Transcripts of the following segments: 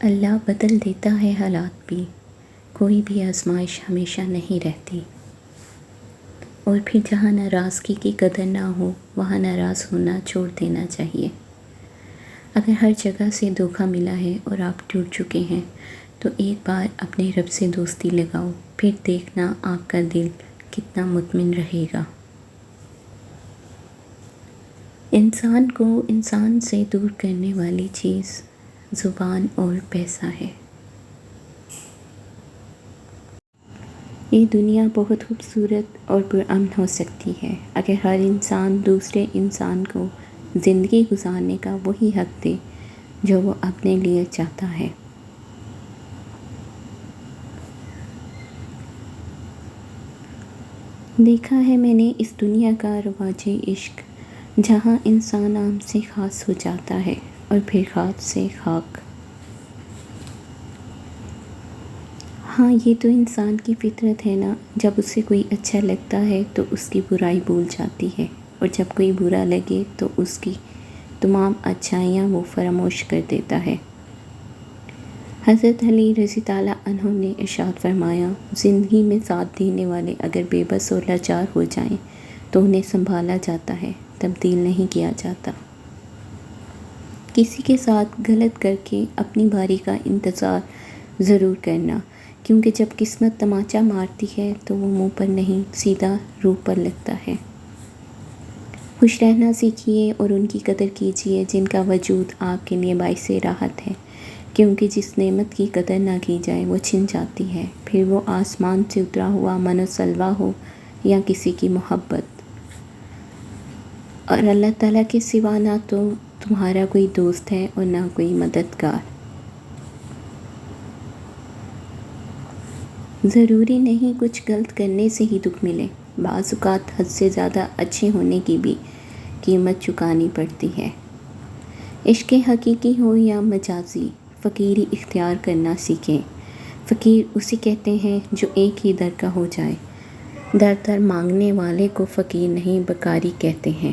اللہ بدل دیتا ہے حالات بھی، کوئی بھی آزمائش ہمیشہ نہیں رہتی۔ اور پھر جہاں ناراضگی کی قدر نہ ہو وہاں ناراض ہونا چھوڑ دینا چاہیے۔ اگر ہر جگہ سے دھوکہ ملا ہے اور آپ ٹوٹ چکے ہیں تو ایک بار اپنے رب سے دوستی لگاؤ، پھر دیکھنا آپ کا دل کتنا مطمئن رہے گا۔ انسان کو انسان سے دور کرنے والی چیز زبان اور پیسہ ہے۔ یہ دنیا بہت خوبصورت اور پرامن ہو سکتی ہے اگر ہر انسان دوسرے انسان کو زندگی گزارنے کا وہی حق دے جو وہ اپنے لیے چاہتا ہے۔ دیکھا ہے میں نے اس دنیا کا رواج عشق، جہاں انسان عام سے خاص ہو جاتا ہے اور پھر خاص سے خاک۔ ہاں، یہ تو انسان کی فطرت ہے نا، جب اسے کوئی اچھا لگتا ہے تو اس کی برائی بھول جاتی ہے، اور جب کوئی برا لگے تو اس کی تمام اچھائیاں وہ فراموش کر دیتا ہے۔ حضرت علی رضی اللہ عنہ نے ارشاد فرمایا، زندگی میں ساتھ دینے والے اگر بے بس اور لاچار ہو جائیں تو انہیں سنبھالا جاتا ہے، تبدیل نہیں کیا جاتا۔ کسی کے ساتھ غلط کر کے اپنی باری کا انتظار ضرور کرنا، کیونکہ جب قسمت تمانچہ مارتی ہے تو وہ منہ پر نہیں سیدھا روح پر لگتا ہے۔ خوش رہنا سیکھیے اور ان کی قدر کیجیے جن کا وجود آپ کے لیے باعث راحت ہے، کیونکہ جس نعمت کی قدر نہ کی جائے وہ چھن جاتی ہے، پھر وہ آسمان سے اترا ہوا من و سلوہ ہو یا کسی کی محبت۔ اور اللہ تعالیٰ کے سوا نہ تو تمہارا کوئی دوست ہے اور نہ کوئی مددگار۔ ضروری نہیں کچھ غلط کرنے سے ہی دکھ ملے، بعض اوقات حد سے زیادہ اچھے ہونے کی بھی قیمت چکانی پڑتی ہے۔ عشق حقیقی ہو یا مجازی، فقیری اختیار کرنا سیکھیں۔ فقیر اسے کہتے ہیں جو ایک ہی در کا ہو جائے۔ در در مانگنے والے کو فقیر نہیں بھکاری کہتے ہیں۔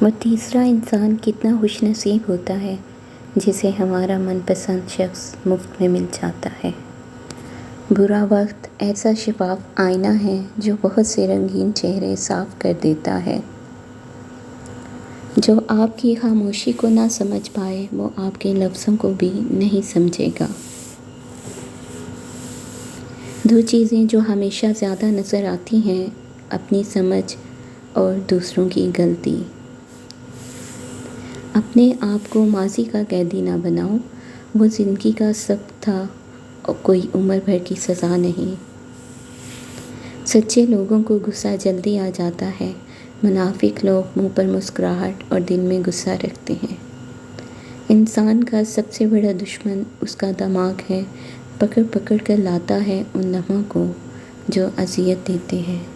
وہ تیسرا انسان کتنا خوش نصیب ہوتا ہے جسے ہمارا من پسند شخص مفت میں مل جاتا ہے۔ برا وقت ایسا شفاف آئینہ ہے جو بہت سے رنگین چہرے صاف کر دیتا ہے۔ جو آپ کی خاموشی کو نہ سمجھ پائے وہ آپ کے لفظوں کو بھی نہیں سمجھے گا۔ دو چیزیں جو ہمیشہ زیادہ نظر آتی ہیں، اپنی سمجھ اور دوسروں کی غلطی۔ اپنے آپ کو ماضی کا قیدی نہ بناؤ، وہ زندگی کا سبق تھا اور کوئی عمر بھر کی سزا نہیں۔ سچے لوگوں کو غصہ جلدی آ جاتا ہے، منافق لوگ منہ پر مسکراہٹ اور دل میں غصہ رکھتے ہیں۔ انسان کا سب سے بڑا دشمن اس کا دماغ ہے، پکڑ پکڑ کر لاتا ہے ان لمحوں کو جو اذیت دیتے ہیں۔